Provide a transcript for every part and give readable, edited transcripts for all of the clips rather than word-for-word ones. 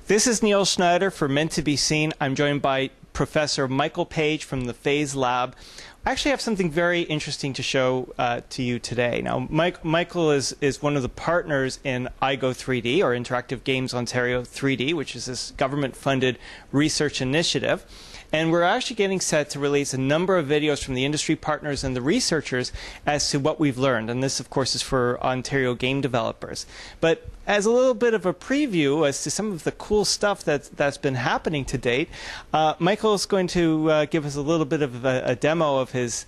This is Neil Schneider for Meant to Be Seen. I'm joined by Professor Michael Page from the Phase Lab. I actually have something very interesting to show to you today. Now, Michael is one of the partners in iGO3D, or Interactive Games Ontario 3D, which is this government-funded research initiative. And we're actually getting set to release a number of videos from the industry partners and the researchers as to what we've learned. And this, of course, is for Ontario game developers. But as a little bit of a preview as to some of the cool stuff that's been happening to date, Michael is going to give us a little bit of a demo of his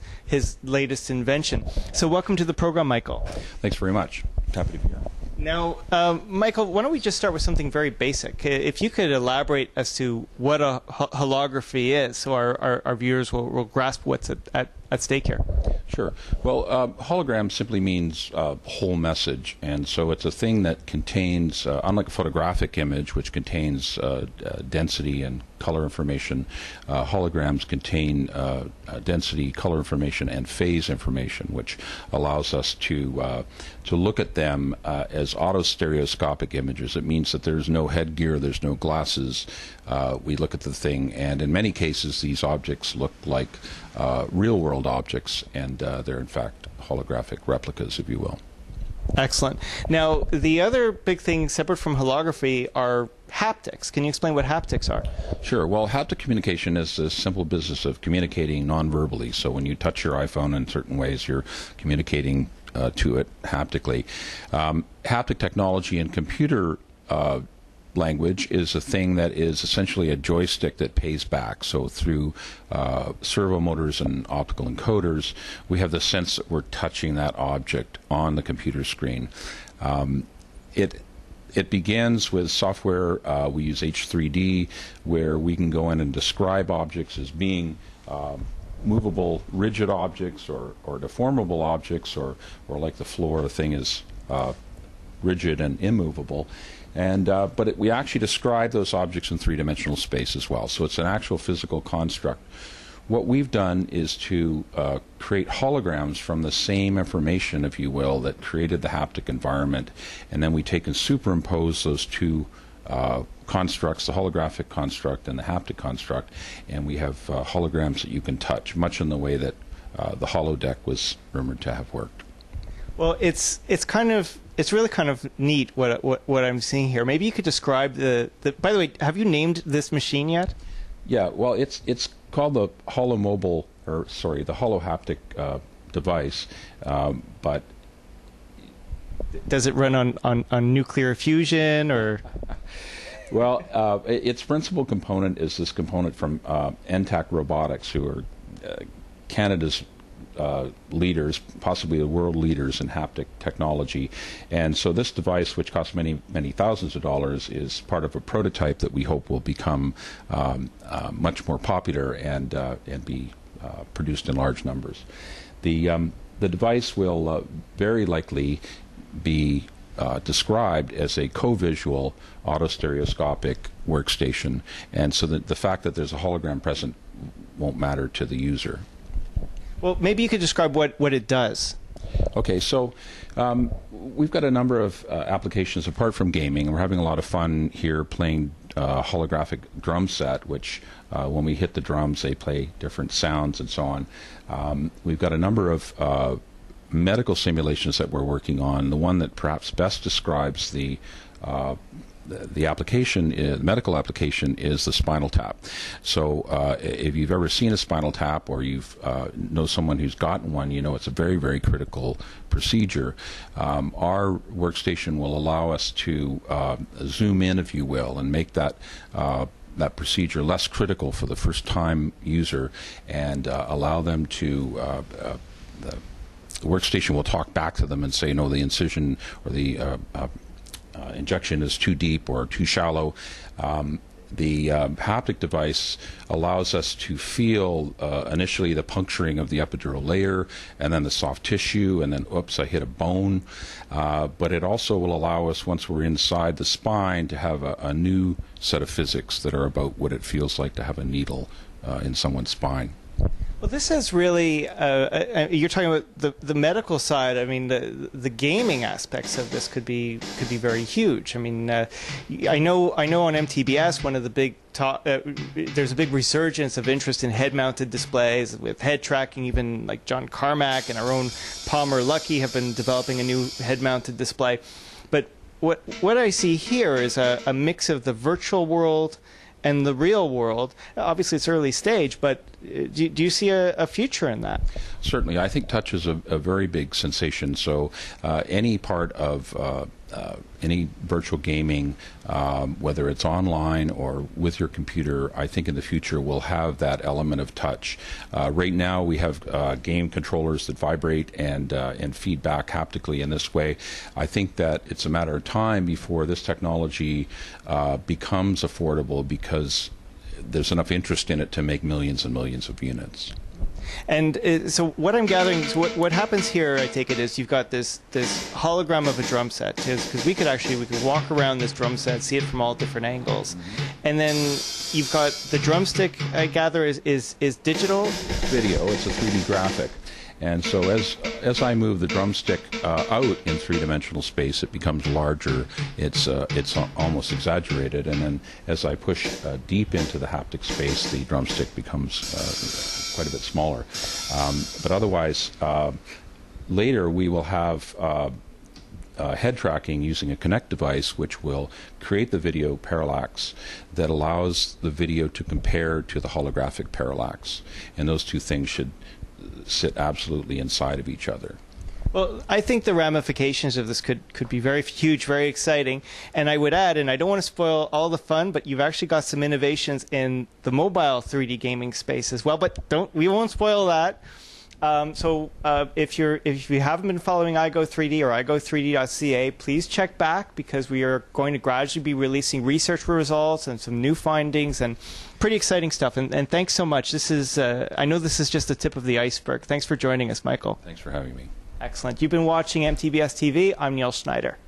latest invention. So welcome to the program, Michael. Thanks very much. Happy to be here. Now, Michael, why don't we just start with something very basic? If you could elaborate as to what a holography is, so our viewers will grasp what's at stake here. Sure. Well, hologram simply means whole message, and so it's a thing that contains, unlike a photographic image, which contains density and color information, holograms contain density, color information, and phase information, which allows us to look at them as autostereoscopic images. It means that there's no headgear, there's no glasses. We look at the thing, and in many cases, these objects look like real-world objects, and they're in fact holographic replicas, if you will. Excellent. Now, the other big thing separate from holography are haptics. Can you explain what haptics are? Sure. Well, haptic communication is the simple business of communicating non-verbally. So when you touch your iPhone in certain ways, you're communicating to it haptically. Haptic technology in computer language is a thing that is essentially a joystick that pays back. So through servo motors and optical encoders, we have the sense that we're touching that object on the computer screen. It begins with software. We use H3D, where we can go in and describe objects as being movable, rigid objects, or deformable objects, or like the floor, the thing is rigid and immovable. And but we actually describe those objects in three-dimensional space as well. So it's an actual physical construct. What we've done is to create holograms from the same information, if you will, that created the haptic environment, and then we take and superimpose those two constructs, the holographic construct and the haptic construct, and we have holograms that you can touch, much in the way that the holodeck was rumored to have worked. Well, it's really kind of neat what I'm seeing here. Maybe you could describe the. By the way, have you named this machine yet? Yeah. Well, it's called the Holo Mobile, or sorry, the Holo Haptic device, but. Does it run on nuclear fusion or? Well, its principal component is this component from NTAC Robotics, who are Canada's leaders, possibly the world leaders in haptic technology. And so this device, which costs many thousands of dollars, is part of a prototype that we hope will become much more popular and be produced in large numbers. The device will very likely be described as a co-visual autostereoscopic workstation, and so the fact that there's a hologram present won't matter to the user. Well, maybe you could describe what it does. Okay, so we've got a number of applications apart from gaming. We're having a lot of fun here playing holographic drum set, which when we hit the drums, they play different sounds and so on. We've got a number of medical simulations that we're working on. The one that perhaps best describes the application, medical application, is the spinal tap. So if you've ever seen a spinal tap, or you've know someone who's gotten one, you know it's a very, very critical procedure. Our workstation will allow us to zoom in, if you will, and make that procedure less critical for the first-time user, and allow them to the workstation will talk back to them and say, no, the incision or the injection is too deep or too shallow. The haptic device allows us to feel initially the puncturing of the epidural layer, and then the soft tissue, and then, oops, I hit a bone. But it also will allow us, once we're inside the spine, to have a new set of physics that are about what it feels like to have a needle in someone's spine. Well, this is really, you're talking about the medical side. I mean, the gaming aspects of this could be very huge. I mean, I know on MTBS, one of the big there's a big resurgence of interest in head-mounted displays with head tracking. Even like John Carmack and our own Palmer Luckey have been developing a new head-mounted display. But what I see here is a mix of the virtual world and the real world. Obviously, it's early stage, but do you see a future in that? Certainly. I think touch is a very big sensation. So any part of any virtual gaming, whether it's online or with your computer, I think in the future will have that element of touch. Right now we have game controllers that vibrate and feedback haptically in this way. I think that it's a matter of time before this technology becomes affordable, because there's enough interest in it to make millions and millions of units. And so what I'm gathering, so what happens here, I take it, is you've got this hologram of a drum set, because we could walk around this drum set, see it from all different angles, and then you've got the drumstick, I gather, is digital? Video. It's a 3D graphic. And so as I move the drumstick out in three-dimensional space, it becomes larger. It's almost exaggerated. And then as I push deep into the haptic space, the drumstick becomes quite a bit smaller. But otherwise, later we will have head tracking using a Connect device, which will create the video parallax that allows the video to compare to the holographic parallax. And those two things should sit absolutely inside of each other. Well, I think the ramifications of this could be very huge, very exciting. And I would add, and I don't want to spoil all the fun, but you've actually got some innovations in the mobile 3D gaming space as well. But we won't spoil that. So if you haven't been following iGO3D or iGO3D.ca, please check back, because we are going to gradually be releasing research results and some new findings and pretty exciting stuff. And thanks so much. This is I know this is just the tip of the iceberg. Thanks for joining us, Michael. Thanks for having me. Excellent. You've been watching MTBS-TV. I'm Neil Schneider.